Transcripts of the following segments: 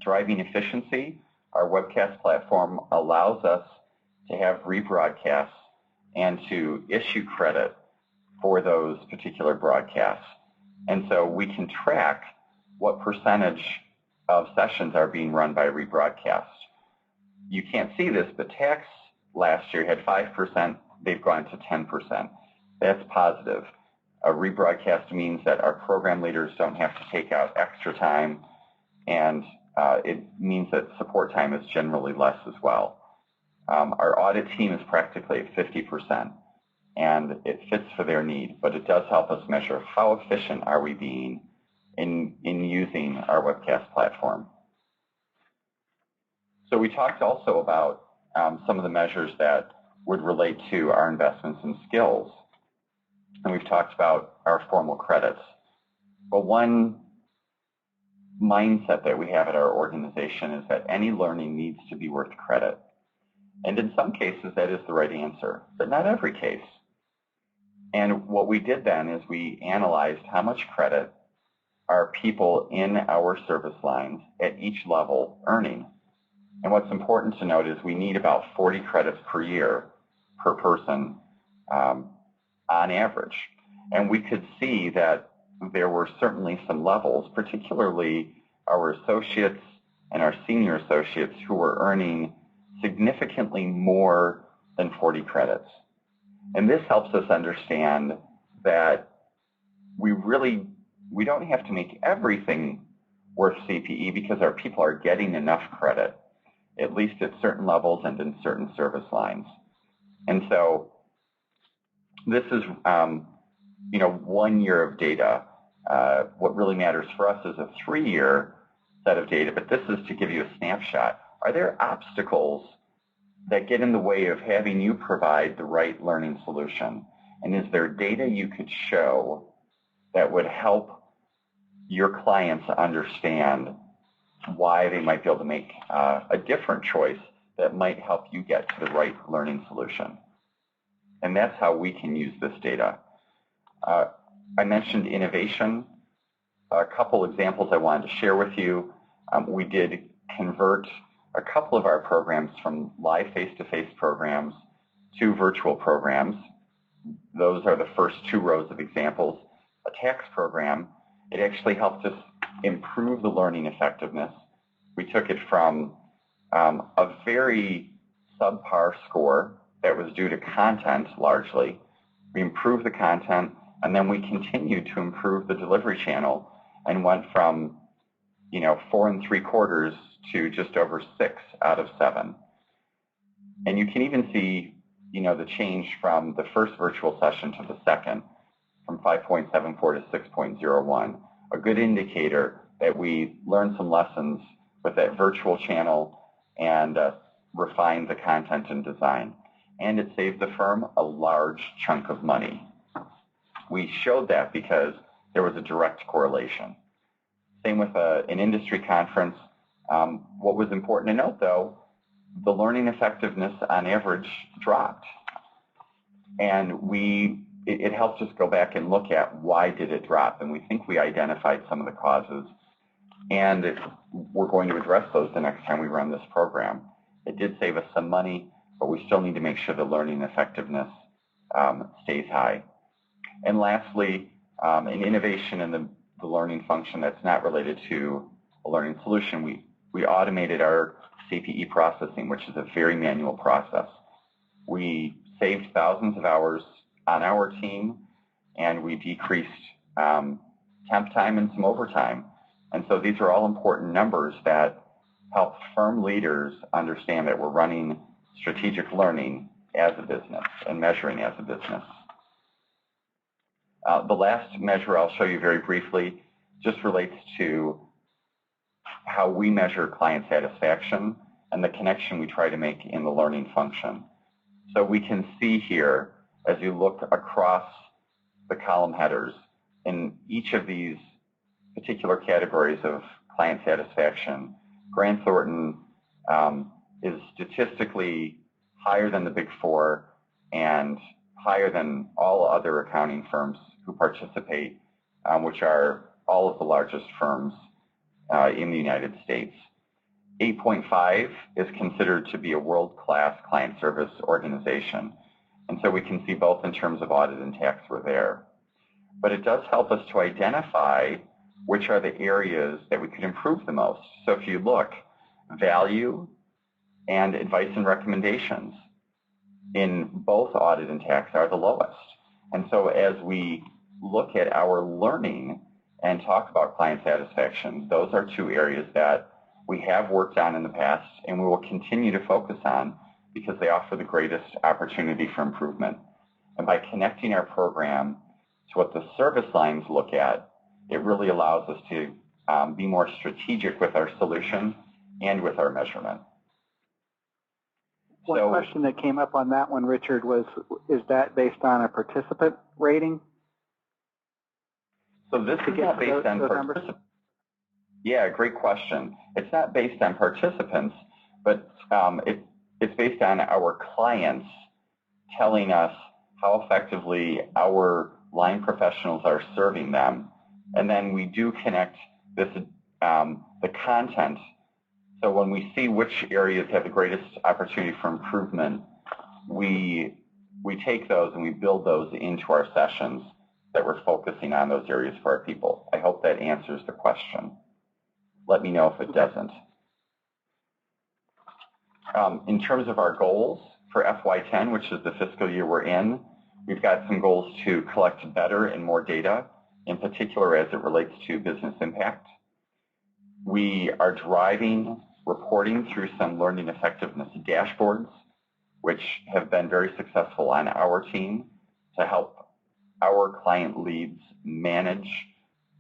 driving efficiency, our webcast platform allows us to have rebroadcasts and to issue credit for those particular broadcasts. And so we can track what percentage of sessions are being run by rebroadcast. You can't see this, but tax last year had 5%. They've gone to 10%. That's positive. A rebroadcast means that our program leaders don't have to take out extra time, and it means that support time is generally less as well. Our audit team is practically at 50%, and it fits for their need, but it does help us measure how efficient are we being in using our webcast platform. So we talked also about some of the measures that would relate to our investments in skills. And we've talked about our formal credits. But one mindset that we have at our organization is that any learning needs to be worth credit. And in some cases, that is the right answer, but not every case. And what we did then is we analyzed how much credit are people in our service lines at each level earning. And what's important to note is we need about 40 credits per year per person on average. And we could see that there were certainly some levels, particularly our associates and our senior associates, who were earning significantly more than 40 credits. And this helps us understand that we don't have to make everything worth CPE because our people are getting enough credit, at least at certain levels and in certain service lines. And so this is 1 year of data. What really matters for us is a 3-year set of data, but this is to give you a snapshot. Are there obstacles that get in the way of having you provide the right learning solution? And is there data you could show that would help your clients understand why they might be able to make a different choice that might help you get to the right learning solution? And that's how we can use this data. I mentioned innovation. A couple examples I wanted to share with you. We did convert a couple of our programs from live face-to-face programs to virtual programs. Those are the first 2 rows of examples. A tax program, it actually helped us improve the learning effectiveness. We took it from a very subpar score that was due to content largely. We improved the content, and then we continued to improve the delivery channel and went from 4 3/4 to just over 6 out of 7. And you can even see the change from the first virtual session to the second, from 5.74 to 6.01, a good indicator that we learned some lessons with that virtual channel and refined the content and design. And it saved the firm a large chunk of money. We showed that because there was a direct correlation. Same with an industry conference. What was important to note, though, the learning effectiveness on average dropped. And it helped us go back and look at why did it drop. And we think we identified some of the causes. And we're going to address those the next time we run this program. It did save us some money, but we still need to make sure the learning effectiveness stays high. And lastly, an innovation in the learning function that's not related to a learning solution. We automated our CPE processing, which is a very manual process. We saved thousands of hours on our team, and we decreased temp time and some overtime. And so these are all important numbers that help firm leaders understand that we're running strategic learning as a business and measuring as a business. The last measure I'll show you very briefly just relates to how we measure client satisfaction and the connection we try to make in the learning function. So we can see here, as you look across the column headers, in each of these particular categories of client satisfaction, Grant Thornton is statistically higher than the Big Four and higher than all other accounting firms who participate, which are all of the largest firms in the United States. 8.5 is considered to be a world-class client service organization. And so we can see both in terms of audit and tax we're there. But it does help us to identify which are the areas that we could improve the most. So if you look, value and advice and recommendations in both audit and tax are the lowest. And so as we look at our learning and talk about client satisfaction, those are two areas that we have worked on in the past and we will continue to focus on because they offer the greatest opportunity for improvement. And by connecting our program to what the service lines look at, it really allows us to be more strategic with our solution and with our measurement. One question that came up on that one, Richard, was, is that based on a participant rating? So this is not based on participants. Yeah, great question. It's not based on participants, but it's based on our clients telling us how effectively our line professionals are serving them. And then we do connect this, the content. So when we see which areas have the greatest opportunity for improvement, we take those and we build those into our sessions that we're focusing on those areas for our people. I hope that answers the question. Let me know if it doesn't. In terms of our goals for FY10, which is the fiscal year we're in, we've got some goals to collect better and more data, in particular as it relates to business impact. We are driving reporting through some learning effectiveness dashboards, which have been very successful on our team to help our client leads manage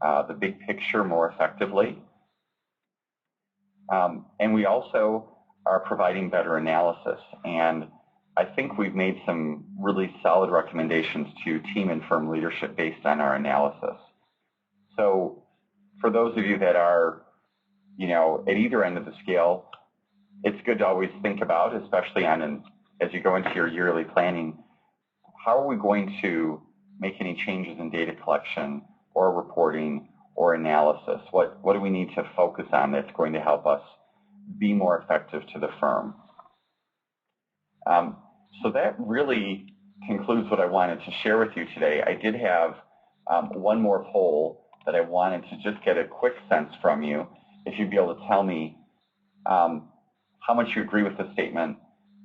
the big picture more effectively. And we also are providing better analysis. And I think we've made some really solid recommendations to team and firm leadership based on our analysis. So for those of you that are, at either end of the scale, it's good to always think about, especially as you go into your yearly planning, how are we going to make any changes in data collection or reporting or analysis? What do we need to focus on that's going to help us be more effective to the firm? So that really concludes what I wanted to share with you today. I did have one more poll that I wanted to just get a quick sense from you. If you'd be able to tell me how much you agree with the statement,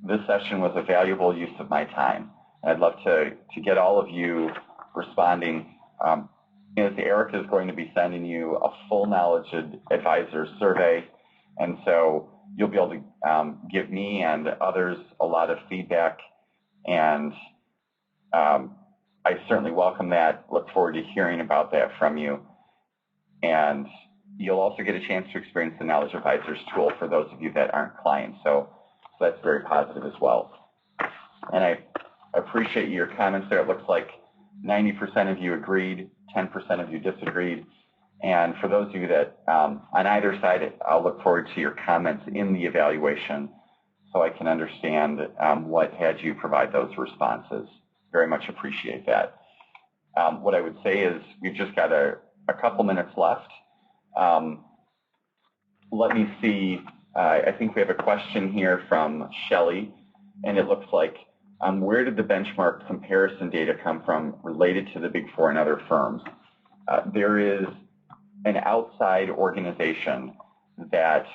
this session was a valuable use of my time. And I'd love to get all of you responding. As Erica is going to be sending you a full knowledge advisor survey, and so you'll be able to give me and others a lot of feedback, and I certainly welcome that. Look forward to hearing about that from you. And you'll also get a chance to experience the Knowledge Advisors tool for those of you that aren't clients, so that's very positive as well. And I appreciate your comments there. It looks like 90% of you agreed, 10% of you disagreed. And for those of you that, on either side, I'll look forward to your comments in the evaluation so I can understand what had you provide those responses. Very much appreciate that. What I would say is we've just got a couple minutes left. Let me see. I think we have a question here from Shelley, and it looks like, where did the benchmark comparison data come from related to the Big Four and other firms? There is an outside organization that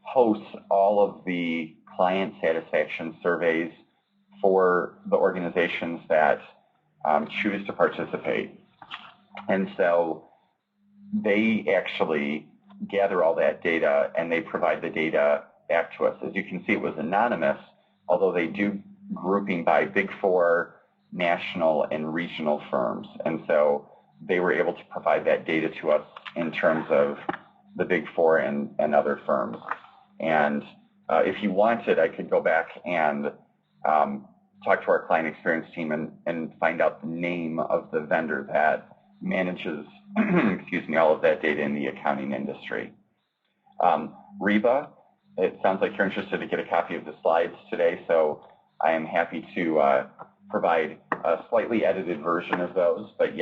hosts all of the client satisfaction surveys for the organizations that choose to participate. And so they actually gather all that data and they provide the data back to us. As you can see, it was anonymous, although they do grouping by Big Four, national, and regional firms. And so they were able to provide that data to us in terms of the Big Four and other firms. And if you wanted, I could go back and talk to our client experience team and find out the name of the vendor that manages excuse me, all of that data in the accounting industry. Reba, it sounds like you're interested to get a copy of the slides today, so I am happy to provide a slightly edited version of those, but